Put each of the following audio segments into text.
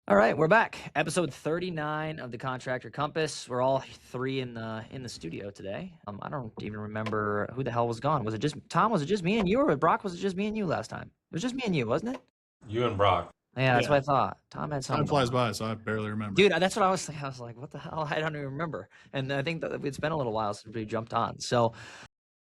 All right, we're back. Episode 39 of the Contractor Compass. We're all three in the studio today. I don't even remember who the hell was gone. Was it just Tom? Was it just me and you, or Broc? Was it just me and you last time? It was just me and you, wasn't it? You and Brock. Yeah, that's Yeah, what I thought. Tom had time something going flies on. by, so I barely remember. Dude, that's what I was thinking. I was like, what the hell? I don't even remember. And I think that it's been a little while since we jumped on. So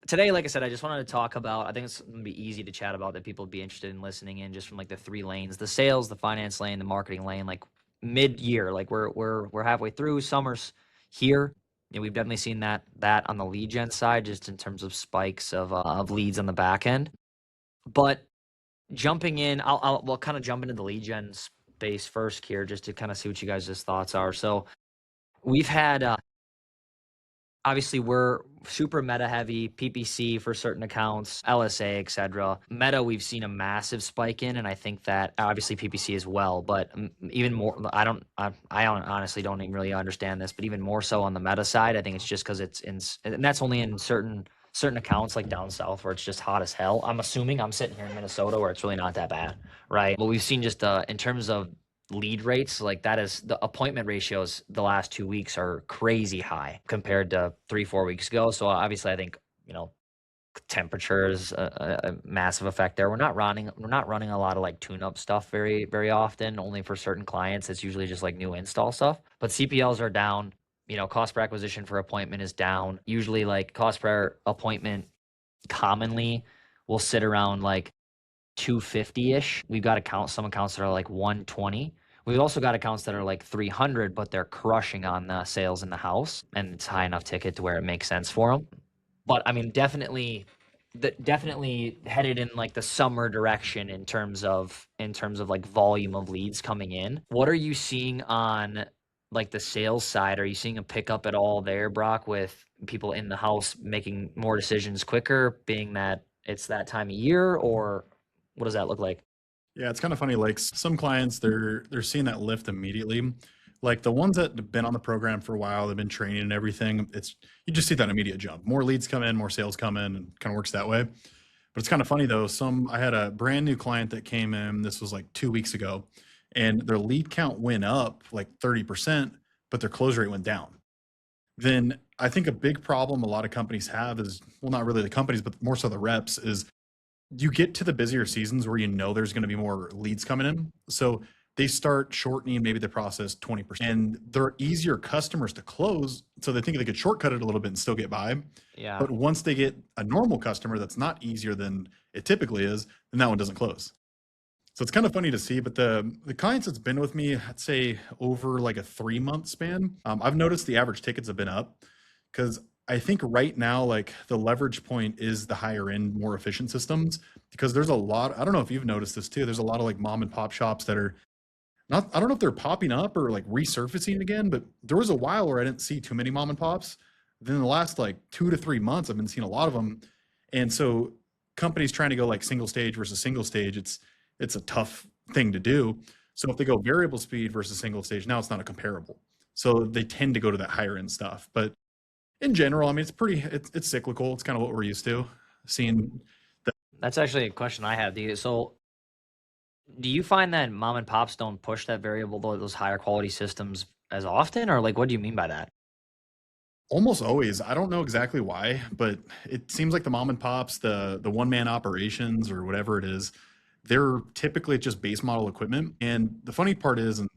today, like I said, I just wanted to talk about, I think it's going to be easy to chat about that people would be interested in listening in, just from like the three lanes: the sales, the finance lane, the marketing lane. Like mid-year, like we're halfway through, summer's here. We've definitely seen that on the lead gen side, just in terms of spikes of leads on the back end. But jumping in, we'll kind of jump into the lead gen space first here, just to kind of see what you guys' thoughts are. So we've had obviously we're super meta heavy, PPC for certain accounts, LSA, etc. Meta, we've seen a massive spike in, and I think that obviously PPC as well, but even more, I honestly don't even really understand this, but even more so on the meta side, I think it's just because it's in, and that's only in certain accounts like down south where it's just hot as hell. I'm assuming I'm sitting here in Minnesota where it's really not that bad, right? But we've seen just in terms of lead rates, like that is the appointment ratios the last 2 weeks are crazy high compared to 3-4 weeks ago. So obviously I think, temperature is a massive effect there. We're not running a lot of like tune-up stuff very often, only for certain clients. It's usually just like new install stuff, but CPLs are down. Cost per acquisition for appointment is down. Usually like cost per appointment commonly will sit around like 250-ish. We've got some accounts that are like 120. We've also got accounts that are like 300, but they're crushing on the sales in the house, and it's high enough ticket to where it makes sense for them. But I mean, definitely headed in like the summer direction in terms of like volume of leads coming in. What are you seeing on like the sales side? Are you seeing a pickup at all there, Brock, with people in the house making more decisions quicker, being that it's that time of year, or what does that look like? Yeah, it's kind of funny. Like some clients, they're seeing that lift immediately. Like the ones that have been on the program for a while, they've been training and everything. You just see that immediate jump. More leads come in, more sales come in, and kind of works that way. But it's kind of funny though. I had a brand new client that came in. This was like 2 weeks ago, and their lead count went up like 30%, but their close rate went down. Then I think a big problem a lot of companies have is, well, not really the companies, but more so the reps, is you get to the busier seasons where there's going to be more leads coming in. So they start shortening maybe the process 20%, and they're easier customers to close. So they think they could shortcut it a little bit and still get by. Yeah. But once they get a normal customer that's not easier than it typically is, then that one doesn't close. So it's kind of funny to see, but the clients that's been with me, I'd say over like a 3-month span, I've noticed the average tickets have been up, because I think right now, like the leverage point is the higher end, more efficient systems, because there's a lot, I don't know if you've noticed this too. There's a lot of like mom and pop shops that are not, I don't know if they're popping up or like resurfacing again, but there was a while where I didn't see too many mom and pops. Then the last like 2 to 3 months, I've been seeing a lot of them. And so companies trying to go like single stage versus single stage, it's a tough thing to do. So if they go variable speed versus single stage, now it's not a comparable. So they tend to go to that higher end stuff. But in general, I mean, it's cyclical. It's kind of what we're used to seeing. That's actually a question I have. So do you find that mom and pops don't push that variable, those higher quality systems as often, or like, what do you mean by that? Almost always. I don't know exactly why, but it seems like the mom and pops, the one-man operations or whatever it is, they're typically just base model equipment. And the funny part is, and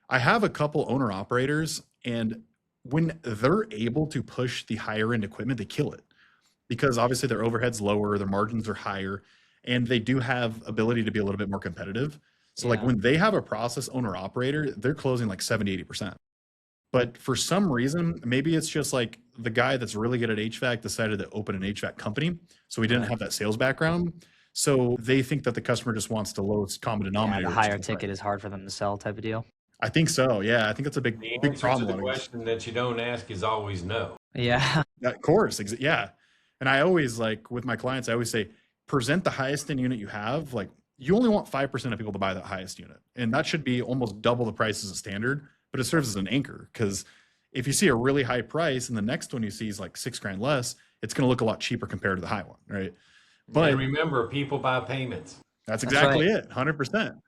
I have a couple owner operators, and when they're able to push the higher end equipment, they kill it, because obviously their overhead's lower, their margins are higher, and they do have ability to be a little bit more competitive. So like Yeah. when they have a process owner operator, they're closing like 70-80%. But for some reason, maybe it's just like the guy that's really good at HVAC decided to open an HVAC company. So he didn't Right. have that sales background. So they think that the customer just wants the lowest common Yeah, denominator. the which higher is ticket right. is hard for them to sell type of deal. I think so. Yeah, I think that's a big, The big answer to problem. the question that you don't ask is always no. Yeah. Of course, yeah. And I always, like with my clients, I always say, present the highest end unit you have. Like you only want 5% of people to buy that highest unit, and that should be almost double the price as a standard. But it serves as an anchor, because if you see a really high price and the next one you see is like $6,000 less, it's going to look a lot cheaper compared to the high one, right? But And remember, people buy payments. that's That's right. exactly it, 100%.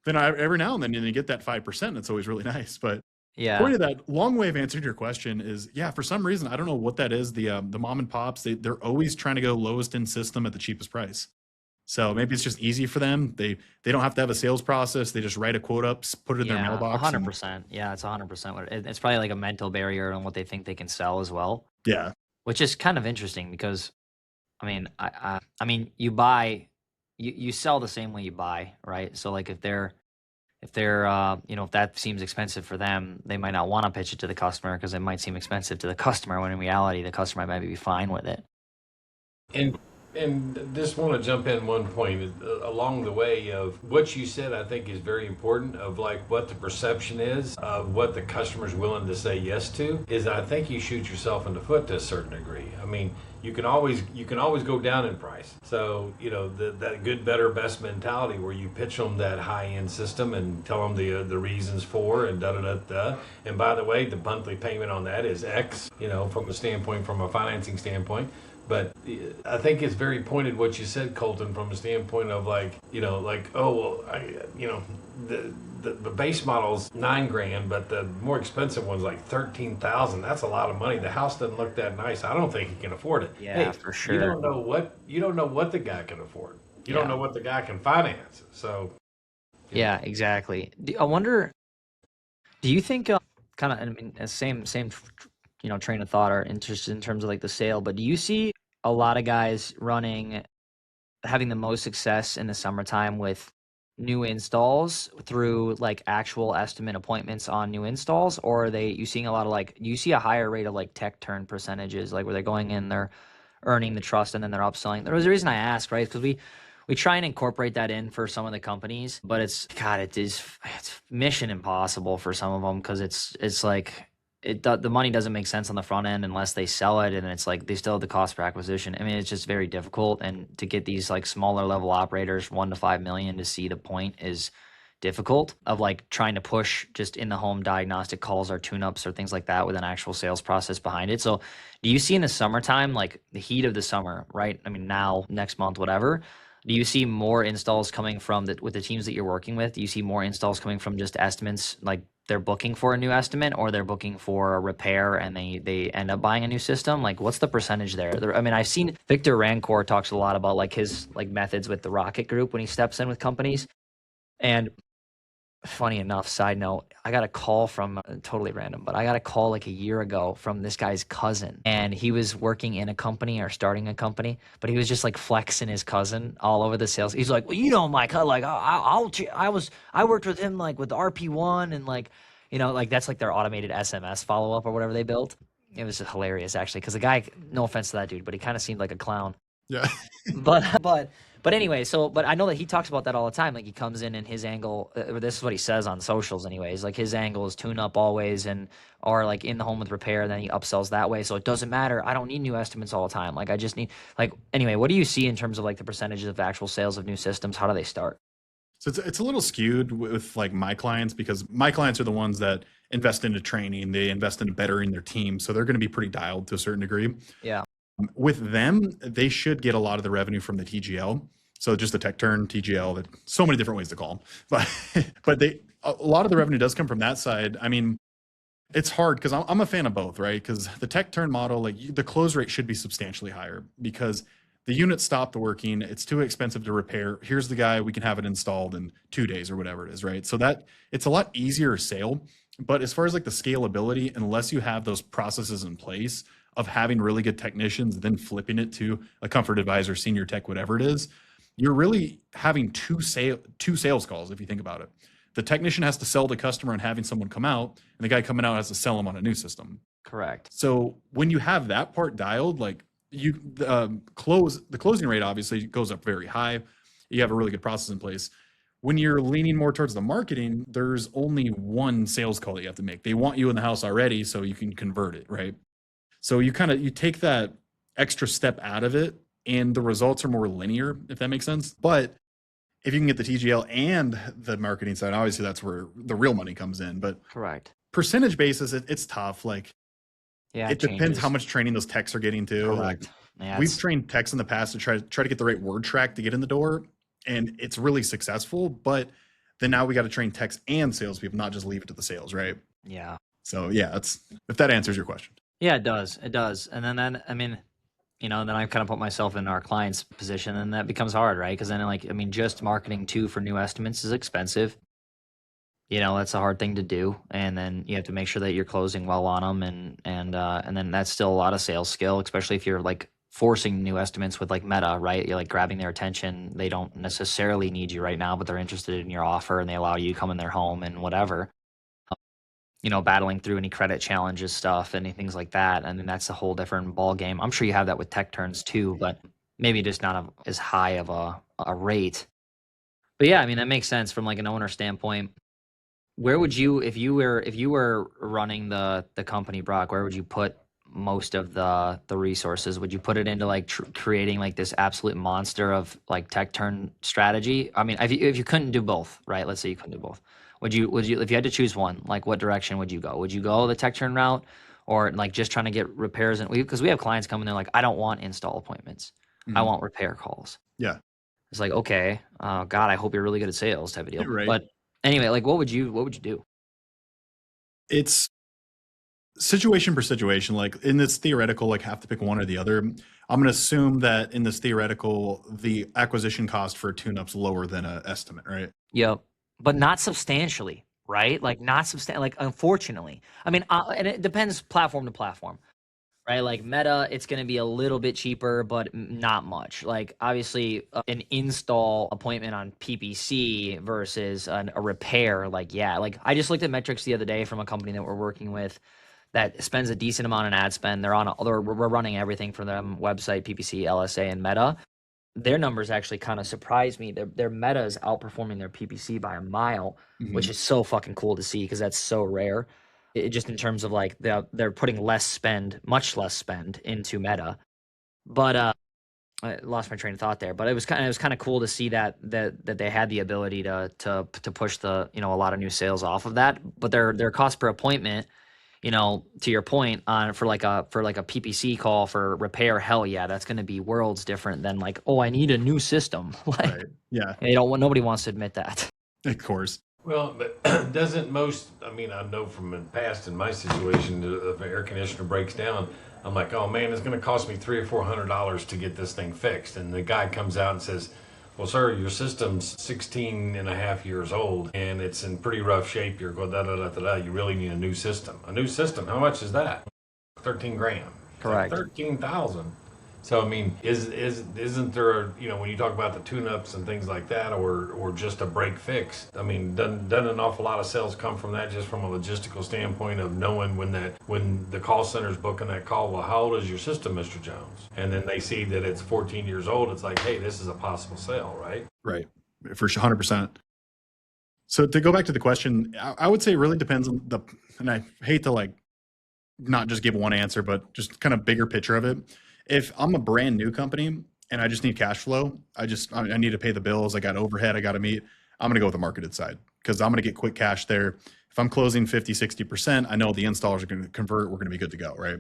then every now and then you get that 5%. It's always really nice. But Yeah. point of that long way of answering your question is, yeah, for some reason, I don't know what that is. The mom and pops, they're always trying to go lowest in system at the cheapest price. So maybe it's just easy for them. They don't have to have a sales process. They just write a quote up, put it in their Yeah, mailbox. 100%. Yeah, it's 100% it's probably like a mental barrier on what they think they can sell as well, Yeah. which is kind of interesting because I mean, I mean, you sell the same way you buy, right? So like if they're if that seems expensive for them, they might not want to pitch it to the customer because it might seem expensive to the customer when in reality the customer might be fine with it. And just want to jump in one point along the way of what you said. I think is very important of like what the perception is of what the customer's willing to say yes to. Is I think you shoot yourself in the foot to a certain degree. I mean, you can always go down in price. So that good, better, best mentality where you pitch them that high end system and tell them the reasons for and da da da da. And by the way, the monthly payment on that is X. From a financing standpoint. But I think it's very pointed what you said, Colton, from a standpoint of the base model's $9,000, but the more expensive one's like 13,000. That's a lot of money. The house doesn't look that nice. I don't think he can afford it. Yeah, for sure. You don't know what the guy can afford. You don't know what the guy can finance. So Yeah, exactly. I wonder, do you think kind of, I mean, same train of thought or interest in terms of like the sale, but do you see a lot of guys having the most success in the summertime with new installs through like actual estimate appointments on new installs, or are you seeing a lot of like, do you see a higher rate of like tech turn percentages, like where they're going in, they're earning the trust and then they're upselling? There was a reason I asked, right? Because we try and incorporate that in for some of the companies, but it's mission impossible for some of them because it's like the money doesn't make sense on the front end unless they sell it, and it's like they still have the cost per acquisition. I mean, it's just very difficult, and to get these like smaller level operators, 1 to 5 million, to see the point is difficult of like trying to push just in the home diagnostic calls or tune-ups or things like that with an actual sales process behind it. So do you see in the summertime, like the heat of the summer, right? I mean, now, next month, whatever, do you see more installs coming from with the teams that you're working with? Do you see more installs coming from just estimates, like they're booking for a new estimate, or they're booking for a repair and they end up buying a new system? Like, what's the percentage there? I mean, I've seen Victor Rancourt talks a lot about like his like methods with the Rocket Group when he steps in with companies. And funny enough, side note, I got a call from totally random, but I got a call like a year ago from this guy's cousin, and he was working in a company or starting a company, but he was just like flexing his cousin all over the sales. He's like, well, my cousin, like I worked with him like with RP1 and like, like that's like their automated SMS follow up or whatever they built. It was hilarious actually, because the guy, no offense to that dude, but he kind of seemed like a clown. Yeah. But anyway, but I know that he talks about that all the time. Like he comes in and his angle, this is what he says on socials anyways, like his angle is tune up always or like in the home with repair, and then he upsells that way. So it doesn't matter. I don't need new estimates all the time. Like I just need, like, anyway, what do you see in terms of like the percentages of actual sales of new systems? How do they start? So it's a little skewed with like my clients, because my clients are the ones that invest into training. They invest into bettering their team. So they're going to be pretty dialed to a certain degree. Yeah. With them, they should get a lot of the revenue from the TGL. So just the tech turn, TGL, that so many different ways to call them. But a lot of the revenue does come from that side. I mean, it's hard because I'm a fan of both, right? Because the tech turn model, like the close rate should be substantially higher because the unit stopped working. It's too expensive to repair. Here's the guy, we can have it installed in 2 days or whatever it is, right? So that it's a lot easier sale. But as far as like the scalability, unless you have those processes in place of having really good technicians, then flipping it to a comfort advisor, senior tech, whatever it is, you're really having two sales calls if you think about it. The technician has to sell the customer and having someone come out, and the guy coming out has to sell them on a new system. Correct. So when you have that part dialed, like the closing rate obviously goes up very high. You have a really good process in place. When you're leaning more towards the marketing, there's only one sales call that you have to make. They want you in the house already, so you can convert it, right? So you take that extra step out of it, and the results are more linear, if that makes sense. But if you can get the TGL and the marketing side, obviously that's where the real money comes in. But correct. Percentage basis, it's tough. Like, yeah, it depends how much training those techs are getting too. Correct. Like, yeah, we've trained techs in the past to try to get the right word track to get in the door, and it's really successful. But then now we got to train techs and salespeople, not just leave it to the sales, right? Yeah. So yeah, that's if that answers your question. Yeah, it does. It does. And then I mean, then I kind of put myself in our client's position, and that becomes hard, right? Because then, like, I mean, just marketing too for new estimates is expensive. That's a hard thing to do, and then you have to make sure that you're closing well on them, and then that's still a lot of sales skill, especially if you're like forcing new estimates with like Meta, right? You're like grabbing their attention. They don't necessarily need you right now, but they're interested in your offer, and they allow you to come in their home and whatever. Battling through any credit challenges stuff, any things like that. I mean, that's a whole different ball game. I'm sure you have that with tech turns too, but maybe just not as high of a rate. But yeah, I mean, that makes sense from like an owner standpoint. Where would you, if you were running the company, Broc, where would you put most of the resources? Would you put it into like creating like this absolute monster of like tech turn strategy? I mean, if you couldn't do both, right? Let's say you couldn't do both. Would you, if you had to choose one, like what direction would you go? Would you go the tech turn route, or like just trying to get repairs? And because we have clients coming in like, I don't want install appointments. I want repair calls. Yeah. It's like, okay, God, I hope you're really good at sales type of deal. Right. But anyway, like what would you do? It's situation per situation. Like in this theoretical, like have to pick one or the other. I'm going to assume that in this theoretical, the acquisition cost for a tune-up's lower than an estimate, right? Yep. But not substantially, right? Like not substantial. Like unfortunately, I mean, and it depends platform to platform, right? Like Meta, it's going to be a little bit cheaper, but not much. Like obviously, an install appointment on PPC versus a repair. Like like I just looked at metrics the other day from a company that we're working with that spends a decent amount in ad spend. We're running everything for them: website, PPC, LSA, and Meta. Their numbers actually kind of surprised me. Their Meta is outperforming their PPC by a mile, which is so fucking cool to see because that's so rare. Just in terms of like they're putting much less spend into Meta. But I lost my train of thought there. But it was kind of cool to see that they had the ability to push a lot of new sales off of that. But their cost per appointment, to your point, for like a PPC call for repair, hell yeah, that's going to be worlds different than like, oh, I need a new system. Like, Right. Yeah. Nobody wants to admit that. Of course. Well, but doesn't I know from the past in my situation, if an air conditioner breaks down, I'm like, oh man, it's going to cost me $300 or $400 to get this thing fixed. And the guy comes out and says, well, sir, your system's 16 and a half years old and it's in pretty rough shape. You're going, you really need a new system. A new system, how much is that? 13 grand. Correct. 13,000. So, I mean, isn't there, when you talk about the tune-ups and things like that, or just a break fix, I mean, doesn't an awful lot of sales come from that, just from a logistical standpoint of knowing when the call center's booking that call, well, how old is your system, Mr. Jones? And then they see that it's 14 years old, it's like, hey, this is a possible sale, right? Right. For 100%. So to go back to the question, I would say it really depends on and I hate to like not just give one answer, but just kind of bigger picture of it. If I'm a brand new company and I just need cash flow, I need to pay the bills, I got overhead I got to meet, I'm going to go with the marketed side because I'm going to get quick cash there. If I'm closing 50, 60%, I know the installers are going to convert, we're going to be good to go, right?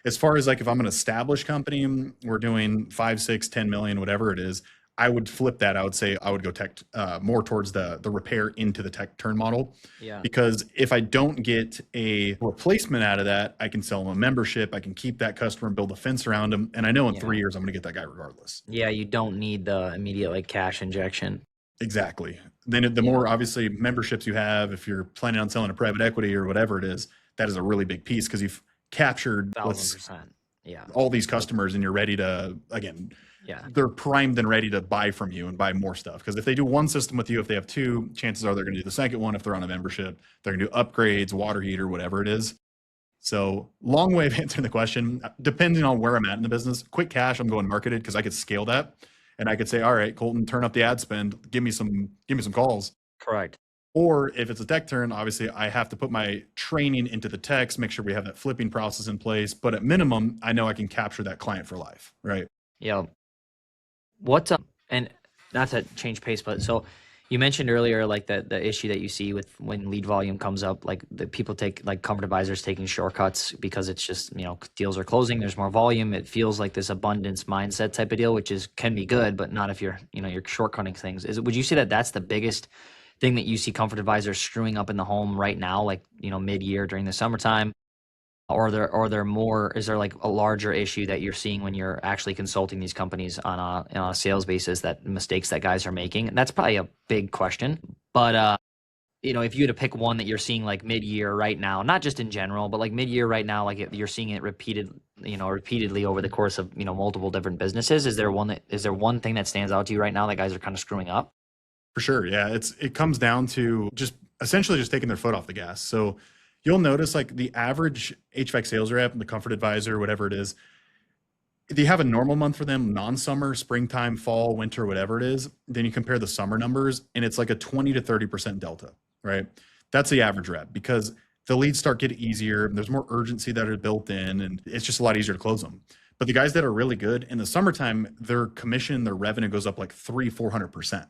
As far as like if I'm an established company, we're doing 5, 6, 10 million, whatever it is, I would flip that. I would say I would go tech more towards the repair into the tech turn model. Yeah. Because if I don't get a replacement out of that, I can sell them a membership. I can keep that customer and build a fence around them. And I know in 3 years, I'm going to get that guy regardless. Yeah, you don't need the immediate like cash injection. Exactly. Then the more obviously memberships you have, if you're planning on selling a private equity or whatever it is, that is a really big piece because you've captured 1,000%. Yeah. all these customers and you're ready to, again, they're primed and ready to buy from you and buy more stuff. Because if they do one system with you, if they have two, chances are they're going to do the second one. If they're on a membership, they're going to do upgrades, water heater, whatever it is. So long way of answering the question, depending on where I'm at in the business. Quick cash, I'm going marketed because I could scale that. And I could say, all right, Colton, turn up the ad spend, give me some calls. Correct. Or if it's a tech turn, obviously I have to put my training into the techs, make sure we have that flipping process in place. But at minimum, I know I can capture that client for life, right? Yeah. And not to change pace, but so you mentioned earlier, like the issue that you see with when lead volume comes up, like the people take like Comfort Advisors taking shortcuts because it's just, deals are closing, there's more volume. It feels like this abundance mindset type of deal, which can be good, but not if you're shortcutting things. Would you say that that's the biggest thing that you see Comfort Advisors screwing up in the home right now, like, mid-year during the summertime? Or is there like a larger issue that you're seeing when you're actually consulting these companies on a sales basis, that mistakes that guys are making? And that's probably a big question. But if you had to pick one that you're seeing like mid-year right now, not just in general, but like mid-year right now, like you're seeing it repeatedly over the course of, multiple different businesses, is there one thing that stands out to you right now that guys are kind of screwing up? For sure. Yeah. It comes down to just essentially just taking their foot off the gas. So you'll notice like the average HVAC sales rep, the Comfort Advisor, whatever it is, they have a normal month for them, non-summer, springtime, fall, winter, whatever it is. Then you compare the summer numbers and it's like a 20 to 30% delta, right? That's the average rep, because the leads start getting easier. There's more urgency that are built in, and it's just a lot easier to close them. But the guys that are really good in the summertime, their commission, their revenue goes up like 400%.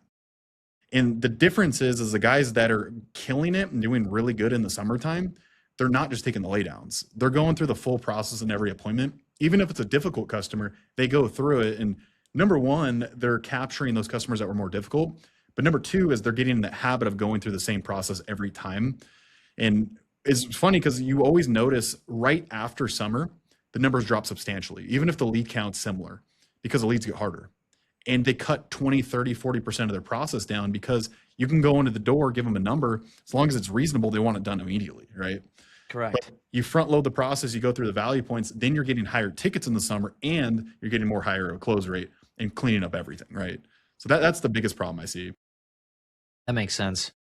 And the difference is the guys that are killing it and doing really good in the summertime, they're not just taking the laydowns. They're going through the full process in every appointment. Even if it's a difficult customer, they go through it. And number one, they're capturing those customers that were more difficult. But number two is they're getting in that habit of going through the same process every time. And it's funny because you always notice right after summer, the numbers drop substantially, even if the lead count's similar, because the leads get harder. And they cut 20, 30, 40% of their process down, because you can go into the door, give them a number. As long as it's reasonable, they want it done immediately, right? Correct. But you front load the process, you go through the value points, then you're getting higher tickets in the summer, and you're getting more higher close rate and cleaning up everything, right? So that's the biggest problem I see. That makes sense.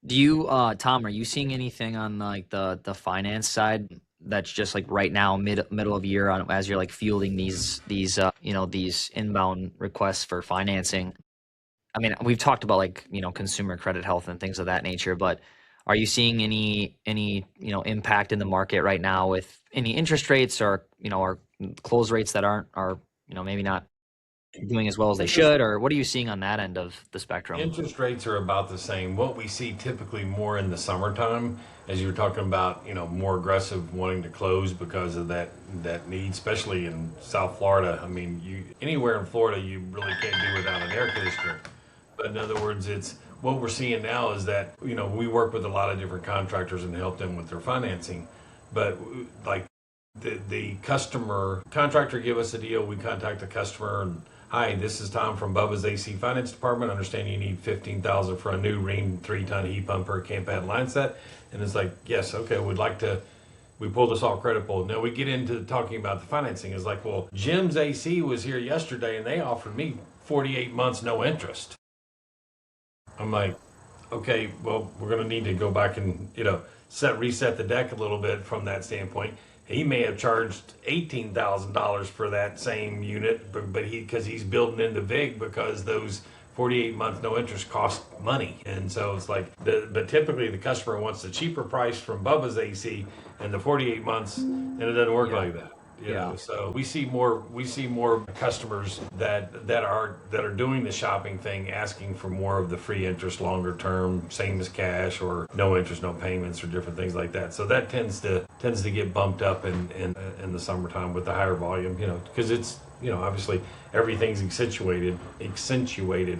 Do you, Tom, are you seeing anything on like the finance side that's just like right now, middle of year, as you're like fielding these inbound requests for financing? I mean, we've talked about like, consumer credit health and things of that nature, but are you seeing any impact in the market right now with any interest rates or close rates that are maybe not doing as well as they should? Or what are you seeing on that end of the spectrum? Interest rates are about the same. What we see typically more in the summertime, as you were talking about, more aggressive wanting to close because of that need, especially in South Florida. I mean, anywhere in Florida, you really can't do without an air conditioner. But in other words, it's what we're seeing now is that, we work with a lot of different contractors and help them with their financing. But like the contractor give us a deal, we contact the customer and, hi, this is Tom from Bubba's AC Finance Department. I understand you need $15,000 for a new Rheem 3-ton heat pump or camp pad line set. And it's like, yes, okay, we pull this off credit pull. Now we get into talking about the financing. It's like, well, Jim's AC was here yesterday and they offered me 48 months, no interest. I'm like, okay, well, we're going to need to go back and, reset the deck a little bit from that standpoint. He may have charged $18,000 for that same unit, but because he's building in the VIG, because those 48 months no interest cost money. And so it's like, but typically the customer wants the cheaper price from Bubba's AC and the 48 months, and it doesn't work like that. So we see more customers that are doing the shopping thing, asking for more of the free interest, longer term, same as cash, or no interest, no payments, or different things like that. So that tends to get bumped up in the summertime with the higher volume, because it's obviously everything's accentuated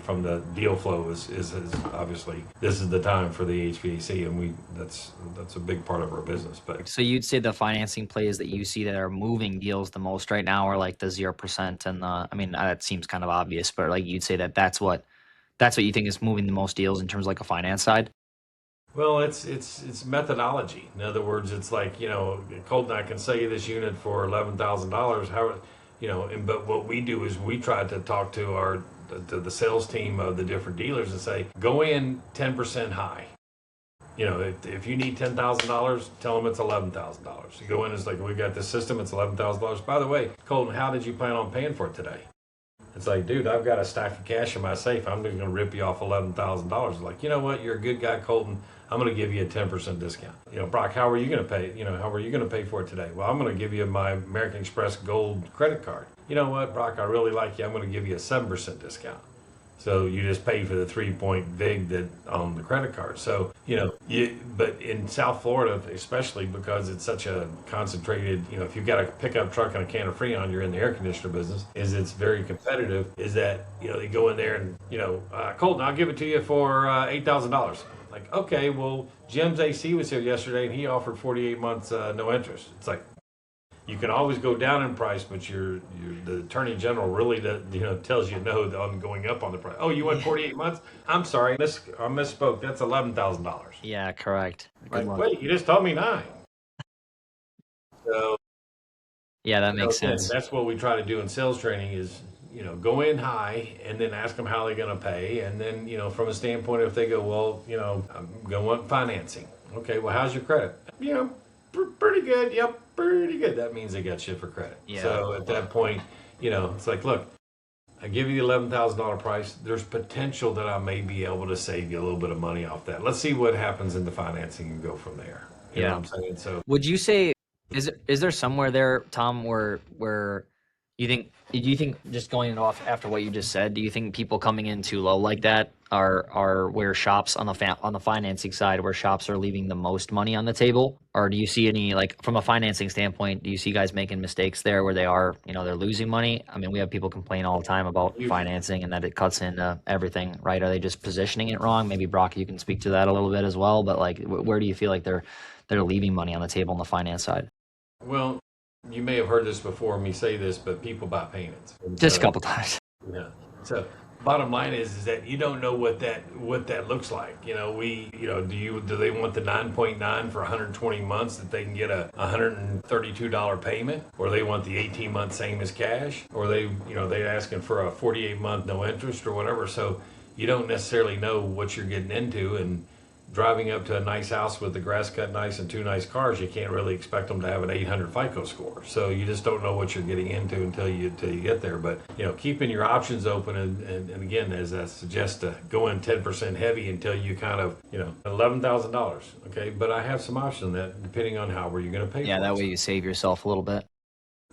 from the deal flow is obviously this is the time for the HVAC, and that's a big part of our business. But so you'd say the financing plays that you see that are moving deals the most right now are like the 0% and I mean, that seems kind of obvious, but like you'd say that's what you think is moving the most deals in terms of like a finance side? Well, it's methodology. In other words, it's like, Colton, I can sell you this unit for $11,000. How, but what we do is we try to talk to the sales team of the different dealers and say, go in 10% high. If you need $10,000, tell them it's $11,000. You go in, it's like, we got this system, it's $11,000. By the way, Colton, how did you plan on paying for it today? It's like, dude, I've got a stack of cash in my safe. I'm just going to rip you off $11,000. Like, you know what? You're a good guy, Colton. I'm going to give you a 10% discount. Broc, how are you going to pay? How are you going to pay for it today? Well, I'm going to give you my American Express Gold credit card. You know what, Broc, I really like you. I'm going to give you a 7% discount. So you just pay for the 3-point VIG that on the credit card. So, but in South Florida, especially because it's such a concentrated, if you've got a pickup truck and a can of Freon, you're in the air conditioner business, is it's very competitive, is that, they go in there and, Colton, I'll give it to you for $8,000. Like, okay, well, Jim's AC was here yesterday and he offered 48 months no interest. It's like, you can always go down in price, but the attorney general really tells you no on going up on the price. Oh, you want 48 months? I'm sorry, I misspoke. That's $11,000. Yeah, correct. Good Like, one. wait, you just told me 9. So Yeah, that makes again, sense. that's what we try to do in sales training is go in high and then ask them how they're going to pay, and then from a standpoint if they go, well, I'm going to want financing. Okay, well, how's your credit? Pretty good. Yep, pretty good. That means they got shit for credit. Yeah. So at that point, it's like, look, I give you the $11,000 price. There's potential that I may be able to save you a little bit of money off that. Let's see what happens in the financing and go from there. You know what I'm saying? So Would you say is there somewhere there, Tom, where do you think just going off after what you just said, do you think people coming in too low like that are where shops on the financing side where shops are leaving the most money on the table? Or do you see any, like, from a financing standpoint, do you see guys making mistakes there where they are, they're losing money? I mean, we have people complain all the time about financing and that it cuts into everything, right? Are they just positioning it wrong? Maybe Broc, you can speak to that a little bit as well, but like where do you feel like they're leaving money on the table on the finance side? well, you may have heard this before me say this, but people buy payments. And Just a so, couple times. yeah. So bottom line is that you don't know what that looks like. Do they want the 9.9 for 120 months that they can get a $132 payment, or they want the 18 month same as cash, or they're asking for a 48 month no interest or whatever. So you don't necessarily know what you're getting into, and driving up to a nice house with the grass cut nice and 2 nice cars, you can't really expect them to have an 800 FICO score. So you just don't know what you're getting into until you get there. But keeping your options open, and again, as I suggest, to go in 10% heavy until you kind of $11,000. Okay, but I have some options that depending on how were you going to pay. Yeah, for that it. way you save yourself a little bit.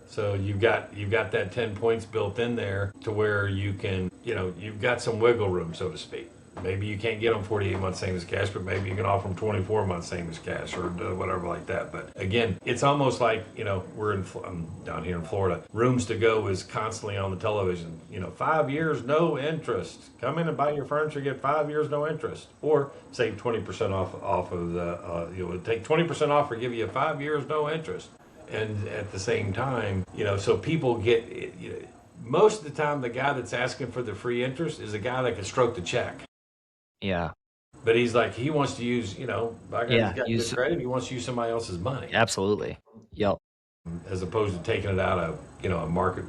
So you've got that 10 points built in there to where you can you've got some wiggle room, so to speak. Maybe you can't get them 48 months same as cash, but maybe you can offer them 24 months same as cash or whatever like that. But again, it's almost like, I'm down here in Florida. Rooms to Go is constantly on the television. 5 years, no interest. Come in and buy your furniture, get 5 years, no interest. Or save 20% off of the, take 20% off or give you 5 years, no interest. And at the same time, so people get, most of the time, the guy that's asking for the free interest is a guy that can stroke the check. Yeah. But he's like, he wants to use, he's got good credit, he wants to use somebody else's money. Absolutely. Yep. As opposed to taking it out of, a market,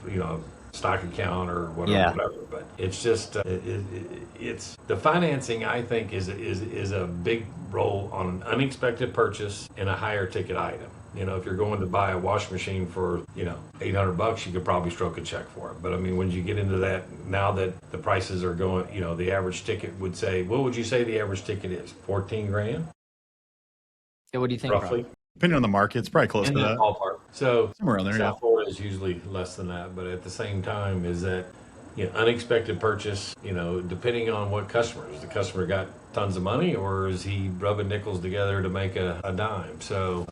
stock account or whatever. But it's just, it's the financing, I think, is a big role on an unexpected purchase and a higher ticket item. If you're going to buy a washing machine for, $800, you could probably stroke a check for it. But I mean, when you get into that, now that the prices are going, the average ticket would say, what would you say the average ticket is? 14 grand? Yeah, what do you think, roughly? Broc? Depending on the market, it's probably close In to that that. ballpark. So Somewhere around there, yeah. South Florida is usually less than that, but at the same time is that unexpected purchase, depending on what customer. Is the customer got tons of money, or is he rubbing nickels together to make a dime? So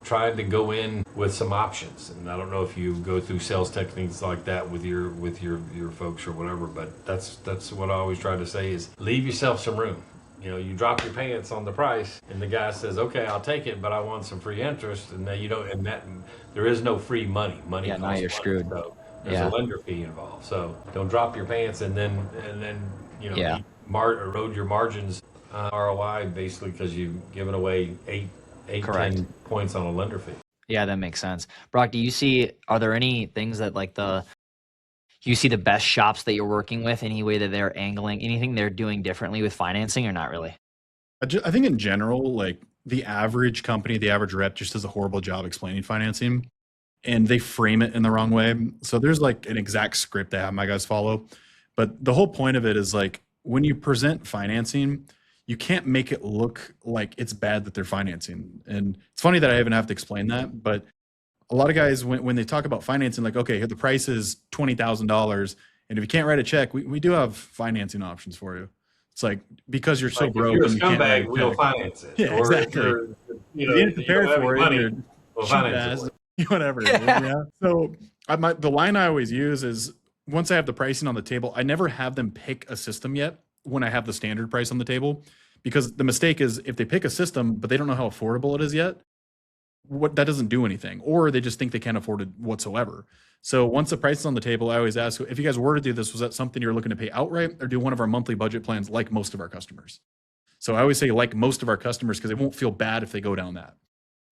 trying to go in with some options, and I don't know if you go through sales techniques like that with your folks or whatever, but that's what I always try to say is leave yourself some room. You drop your pants on the price, and the guy says, "Okay, I'll take it, but I want some free interest." And then there is no free money. Money. Yeah, now costs you're money, screwed. so there's a lender fee involved. So don't drop your pants and then erode your margins, ROI basically because you've given away 10 points on a lender fee. Yeah, that makes sense. Broc, are there any things that you see the best shops that you're working with, any way that they're angling, anything they're doing differently with financing, or not really? I think in general, like the average company, the average rep just does a horrible job explaining financing, and they frame it in the wrong way. So there's like an exact script that I have my guys follow. But the whole point of it is like when you present financing, you can't make it look like it's bad that they're financing. And it's funny that I even have to explain that, but a lot of guys, when they talk about financing, like, okay, the price is $20,000 And if you can't write a check, we do have financing options for you. It's like, because you're so Like if broke you're a and you can't write scumbag, a we'll check. finance it. Yeah, Or if exactly. you're, If you ain't you don't prepared have for any it, money, you're we'll cheap finance ass, it. whatever it is. Yeah. So the line I always use is, once I have the pricing on the table, I never have them pick a system yet when I have the standard price on the table, because the mistake is if they pick a system, but they don't know how affordable it is yet, that doesn't do anything, or they just think they can't afford it whatsoever. So once the price is on the table, I always ask, if you guys were to do this, was that something you're looking to pay outright, or do one of our monthly budget plans like most of our customers? So I always say like most of our customers, because they won't feel bad if they go down that.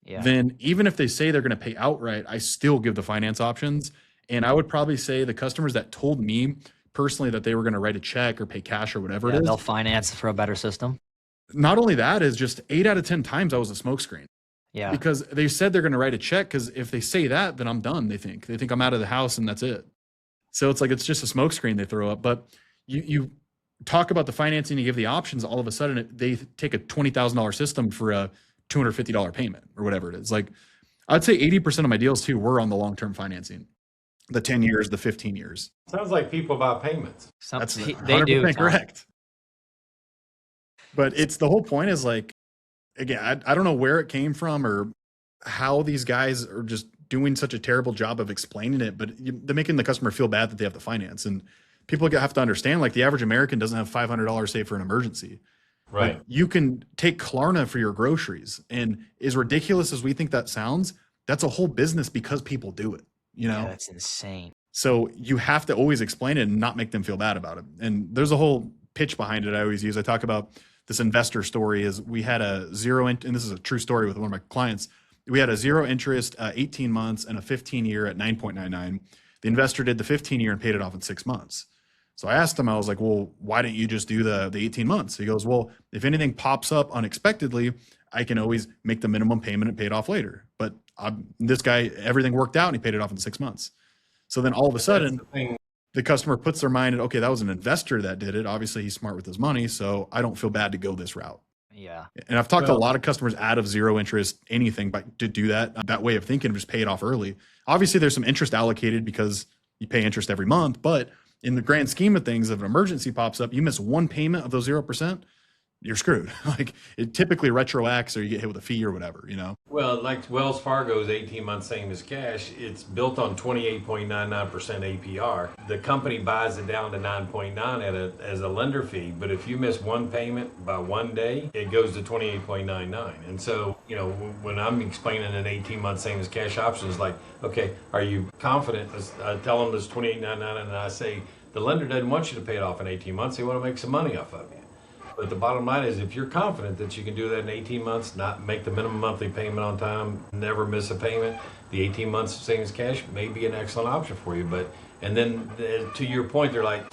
Yeah. Then even if they say they're going to pay outright, I still give the finance options. And I would probably say the customers that told me personally that they were going to write a check or pay cash or whatever Yeah, it they'll is, finance for a better system. not only that, is just 8 out of 10 times I was a smokescreen. Yeah. Because they said they're going to write a check, because if they say that, then I'm done. They think I'm out of the house and that's it. So it's like, it's just a smokescreen they throw up. But you talk about the financing, you give the options, all of a sudden they take a $20,000 system for a $250 payment or whatever it is. Like, I'd say 80% of my deals too were on the long-term financing, the 10 years, the 15 years. Sounds like people buy payments. That's They 100% do. Tom. correct. But it's, the whole point is like, again, I don't know where it came from or how these guys are just doing such a terrible job of explaining it, but they're making the customer feel bad that they have to finance. And people have to understand, like, the average American doesn't have $500 saved for an emergency. Right. Like, you can take Klarna for your groceries, and as ridiculous as we think that sounds, that's a whole business because people do it, Yeah, that's insane. So you have to always explain it and not make them feel bad about it. And there's a whole pitch behind it I always use. I talk about this investor story. Is we had a and this is a true story with one of my clients. We had a 0 interest, 18 months, and a 15-year at 9.99. The investor did the 15-year and paid it off in 6 months. So I asked him, I was like, well, why didn't you just do the 18 months? He goes, well, if anything pops up unexpectedly, I can always make the minimum payment and pay it off later. But this guy, everything worked out and he paid it off in 6 months. So then all of a sudden, the customer puts their mind in, okay, that was an investor that did it. Obviously, he's smart with his money, so I don't feel bad to go this route. Yeah. And I've talked to a lot of customers out of 0 interest, anything, but to do that way of thinking, just pay it off early. Obviously, there's some interest allocated because you pay interest every month, but in the grand scheme of things, if an emergency pops up, you miss one payment of those 0%, you're screwed. Like, it typically retroacts or you get hit with a fee or whatever, Well, like Wells Fargo's 18 months same as cash, it's built on 28.99% APR. The company buys it down to 9.9 as a lender fee, but if you miss one payment by 1 day, it goes to 28.99. And so, when I'm explaining an 18 months same as cash option, it's like, okay, are you confident? I tell them this 28.99, and I say the lender doesn't want you to pay it off in 18 months. They want to make some money off of you. But the bottom line is, if you're confident that you can do that in 18 months, not make the minimum monthly payment on time, never miss a payment, the 18 months same as cash may be an excellent option for you. And then to your point, they're like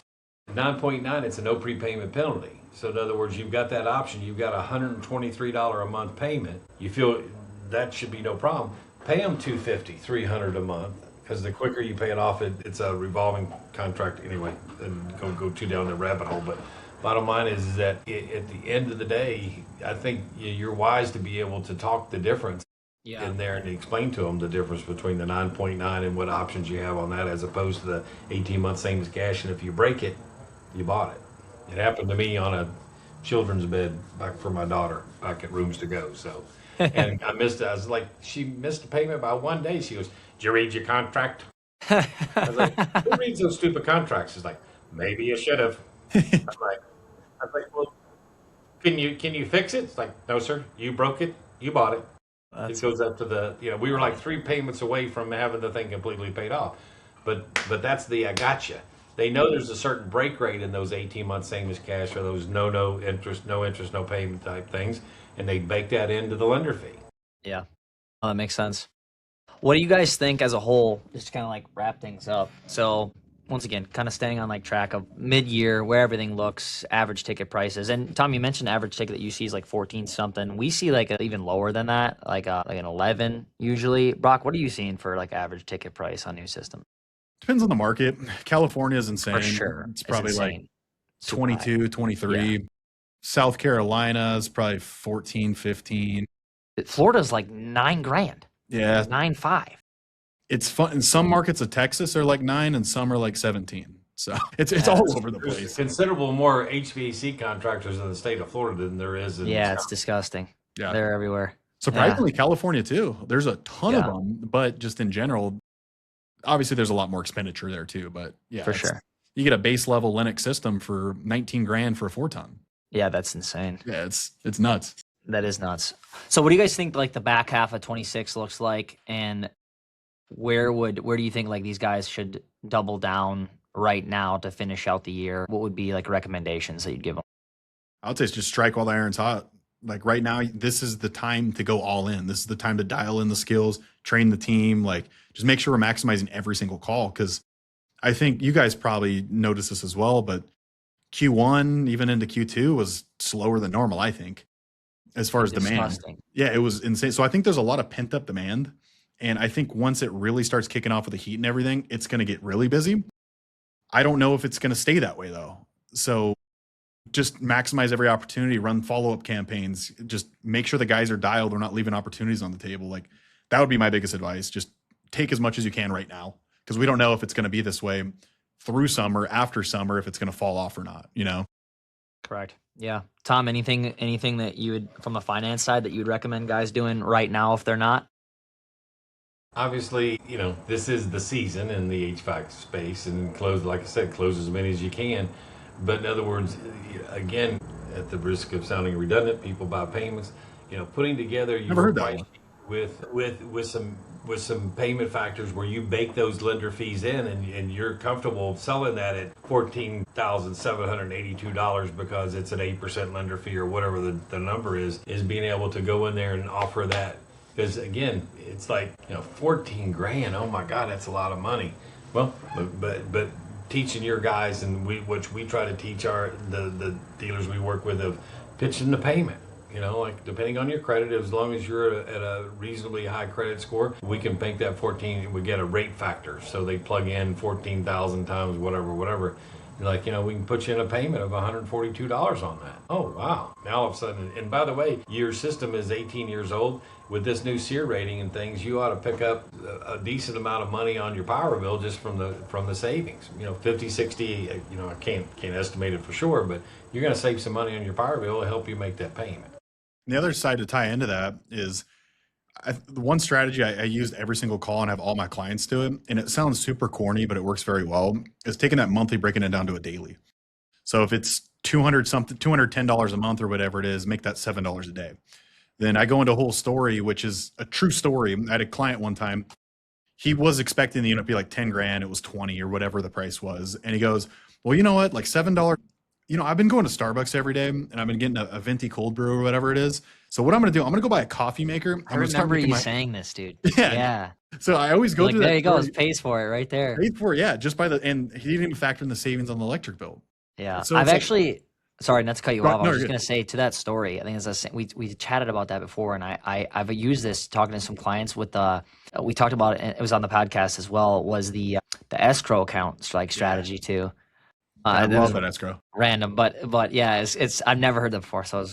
9.9, it's a no prepayment penalty. So in other words, you've got that option. You've got a $123 a month payment. You feel that should be no problem. Pay them $250, $300 a month. Because the quicker you pay it off, it's a revolving contract anyway. And don't go too down the rabbit hole, but bottom line is that at the end of the day, I think you're wise to be able to talk the difference in there and explain to them the difference between the 9.9 and what options you have on that, as opposed to the 18 months same as cash. And if you break it, you bought it. It happened to me on a children's bed back for my daughter back at Rooms to Go. So, and I missed it. I was like, she missed a payment by 1 day. She goes, "Did you read your contract?" I was like, "Who reads those stupid contracts?" She's like, "Maybe you should have." I was like, well, can you fix it? It's like, no, sir, you broke it, you bought it. It goes up to we were like 3 payments away from having the thing completely paid off. But that's the I gotcha. They know there's a certain break rate in those 18 months same as cash, or those no interest, no payment type things, and they bake that into the lender fee. Yeah. That makes sense. What do you guys think as a whole, just to kind of like wrap things up? So once again, kind of staying on like track of mid-year, where everything looks, average ticket prices. And Tom, you mentioned average ticket that you see is like 14 something. We see like even lower than that, like an 11 usually. Broc, what are you seeing for like average ticket price on new system? Depends on the market. California is insane. For sure. It's probably like insane. 22, 23. Yeah. South Carolina is probably 14, 15. Florida's like $9,000. Yeah. 9.5. It's fun. In some markets of Texas are like 9 and some are like 17. So it's Yeah, all over the There's place. considerable more HVAC contractors in the state of Florida than there is in yeah, it's disgusting. Yeah. They're everywhere. Yeah, Surprisingly, California too. There's a ton of yeah, them, but just in general, obviously there's a lot more expenditure there too. But yeah, for sure. you get a base level Linux system for 19 grand for a 4-ton. Yeah, that's insane. Yeah, it's nuts. That is nuts. So what do you guys think like the back half of 26 looks like, and where do you think like these guys should double down right now to finish out the year? What would be like recommendations that you'd give them? I would say just strike while the iron's hot. Like right now, this is the time to go all in. This is the time to dial in the skills, train the team, like just make sure we're maximizing every single call. Cause I think you guys probably noticed this as well, but Q1, even into Q2 was slower than normal, I think, as far as demand. Disgusting. Yeah, it was insane. So I think there's a lot of pent up demand. And I think once it really starts kicking off with the heat and everything, it's going to get really busy. I don't know if it's going to stay that way though. So just maximize every opportunity, run follow-up campaigns, just make sure the guys are dialed. They're not leaving opportunities on the table. Like that would be my biggest advice. Just take as much as you can right now. Cause we don't know if it's going to be this way through summer, after summer, if it's going to fall off or not, you know? Correct. Yeah. Tom, anything that you would, from a finance side, that you would recommend guys doing right now if they're not? Obviously, this is the season in the HVAC space, and close, like I said, close as many as you can. But in other words, again, at the risk of sounding redundant, people buy payments. Putting together Never your heard that price one. with some payment factors where you bake those lender fees in, and you're comfortable selling that at $14,782 because it's an 8% lender fee or whatever the number is being able to go in there and offer that. Because again, it's like 14 grand. Oh my God, that's a lot of money. Well, but teaching your guys, and which we try to teach the dealers we work with, of pitching the payment. Like depending on your credit, as long as you're at a reasonably high credit score, we can make that 14. We get a rate factor, so they plug in 14,000 times whatever. Like, we can put you in a payment of $142 on that. Oh, wow. Now all of a sudden, and by the way, your system is 18 years old. With this new SEER rating and things, you ought to pick up a decent amount of money on your power bill just from the savings. 50, 60, I can't estimate it for sure, but you're going to save some money on your power bill to help you make that payment. And the other side to tie into that is the one strategy I used every single call and have all my clients do it, and it sounds super corny, but it works very well, is taking that monthly, breaking it down to a daily. So if it's $210 a month or whatever it is, make that $7 a day. Then I go into a whole story, which is a true story. I had a client one time, he was expecting the unit to be like 10 grand. It was 20 or whatever the price was. And he goes, well, you know what? Like $7, I've been going to Starbucks every day and I've been getting a venti cold brew or whatever it is. So what I'm going to do, I'm going to go buy a coffee maker. I remember you saying this, dude. Yeah. Yeah. So I always go through that. There you go. It pays for it right there. Paid for it, yeah. Just and he didn't even factor in the savings on the electric bill. Yeah. So I've actually, sorry, not to cut you off. I No, was you're just going to say to that story, I think we chatted about that before, and I've used this talking to some clients with we talked about it. It was on the podcast as well. Was the escrow account strategy too? I love that escrow. Random, but yeah, it's I've never heard that before. So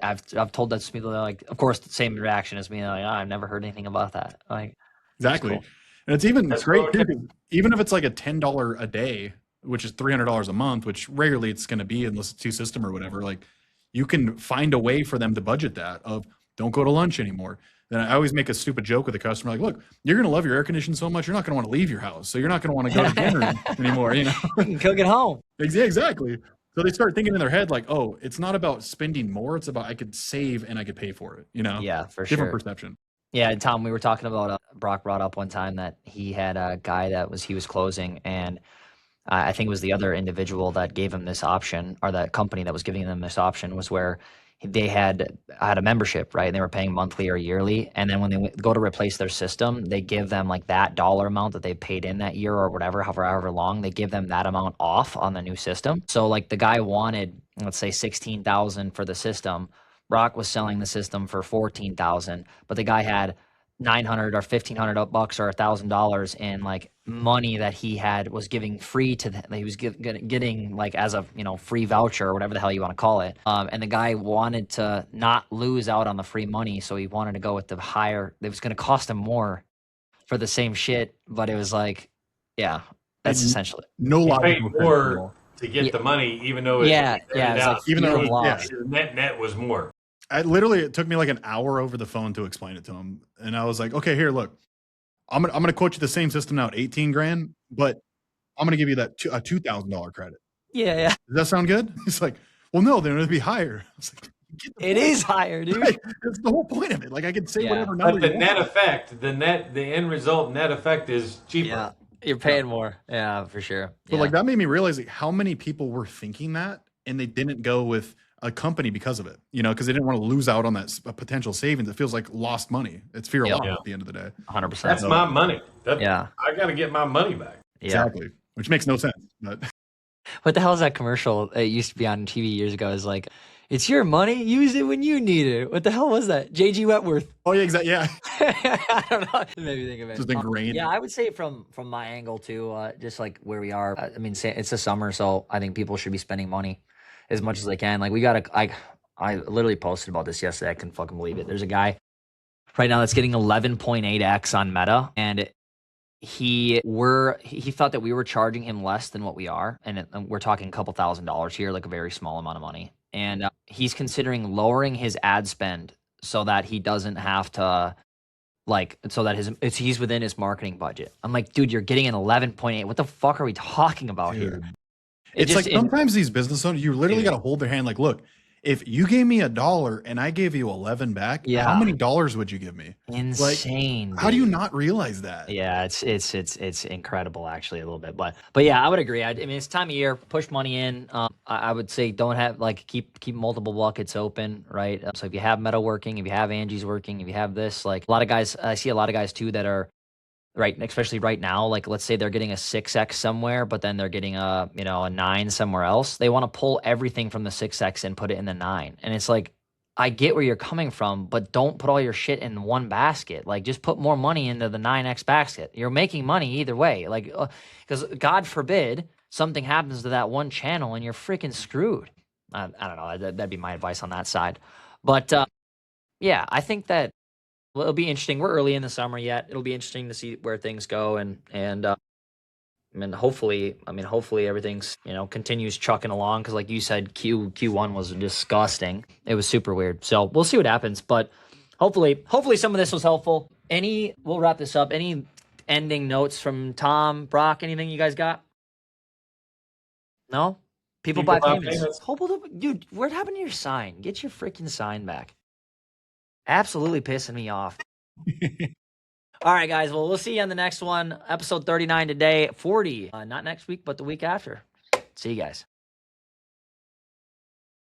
I've told that to people. They're like, of course, the same reaction as me. They're like, I've never heard anything about that. Like, exactly, cool. And it's even great too, even if it's like a $10 a day, which is $300 a month, which rarely it's going to be unless it's two system or whatever. Like, you can find a way for them to budget that of don't go to lunch anymore. Then I always make a stupid joke with the customer, like, look, you're going to love your air conditioning so much, you're not going to want to leave your house. So you're not going to want to go to dinner anymore, You can cook at home. Exactly. So they start thinking in their head, like, oh, it's not about spending more. It's about I could save and I could pay for it, Yeah, for Different sure. perception. Yeah, Tom, we were talking about, Broc brought up one time that he had a guy he was closing, and I think it was the other individual that gave him this option, or that company that was giving them this option, was where they had a membership, right? And they were paying monthly or yearly. And then when they go to replace their system, they give them like that dollar amount that they paid in that year or whatever, however long, they give them that amount off on the new system. So like the guy wanted, let's say 16,000 for the system. Broc was selling the system for 14,000, but the guy had 900 or 1,500 bucks or $1,000 in like money that he was giving free to them. He was getting like as a free voucher or whatever the hell you want to call it. And the guy wanted to not lose out on the free money, so he wanted to go with the higher. It was going to cost him more for the same shit, but it was like, yeah, That's And essentially. no You pay logical sense at more all. to get Yeah. the money, even though it Yeah, turned yeah, it's out, like Even fear though of it was- loss. the net was more. It took me like an hour over the phone to explain it to him, and I was like, okay, here, look, I'm gonna quote you the same system now at 18 grand, but I'm gonna give you that a $2,000 credit. Yeah, yeah. Does that sound good? He's like, well, no, then it'd be higher. I was like, get the It point. is higher, dude. Like, that's the whole point of it. Like I could say Yeah. whatever number But the you net want. effect, the end result net effect is cheaper. Yeah. You're paying more. Yeah, for sure. But Yeah. like that made me realize like how many people were thinking that and they didn't go with a company because of it, because they didn't want to lose out on that potential savings. It feels like lost money. It's fear of Yeah. loss Yeah. at the end of the day. 100%. That's my money. Yeah. I got to get my money back. Yeah. Exactly. Which makes no sense. But What the hell is that commercial? It used to be on TV years ago. It's like, it's your money. Use it when you need it. What the hell was that? JG Wentworth. oh yeah, exactly. Yeah. I don't know. It made me think of it. Just ingrained. Yeah, I would say from my angle too, just like where we are. I mean, it's the summer, so I think people should be spending money as much as they can. Like we gotta. I literally posted about this yesterday. I couldn't fucking believe it. There's a guy right now that's getting 11.8x on Meta, and he thought that we were charging him less than what we are, and we're talking a couple $1,000s here, like a very small amount of money. And he's considering lowering his ad spend so that he doesn't have to, so that he's within his marketing budget. I'm like, dude, you're getting an 11.8. What the fuck are we talking about here? Dude. It's like sometimes these business owners, you literally got to hold their hand. Like, look, if you gave me $1 and I gave you 11 back, how many dollars would you give me? Insane. Like, how do you not realize that? Yeah, it's incredible actually a little bit, but yeah, I would agree. I mean, it's time of year, push money in. I would say don't have keep multiple buckets open, right? So if you have Meta working, if you have Angie's working, if you have this, like a lot of guys, I see a lot of guys too that are right, especially right now. Like let's say they're getting a 6x somewhere, but then they're getting a 9 somewhere else. They want to pull everything from the 6x and put it in the 9, and it's like, I get where you're coming from, but don't put all your shit in one basket. Like, just put more money into the 9x basket. You're making money either way. Like, because God forbid something happens to that one channel and you're freaking screwed. I don't know. That'd be my advice on that side. But yeah, I think that it'll be interesting. We're early in the summer yet. It'll be interesting to see where things go, and hopefully everything's continues chucking along, because like you said, Q1 was disgusting. It was super weird. So we'll see what happens, but hopefully some of this was helpful. We'll wrap this up. Any ending notes from Tom, Broc? Anything you guys got? No. People buy payments. Dude, what happened to your sign? Get your freaking sign back. Absolutely pissing me off. All right, guys. Well, we'll see you on the next one. Episode 39 today. 40. Not next week, but the week after. See you guys.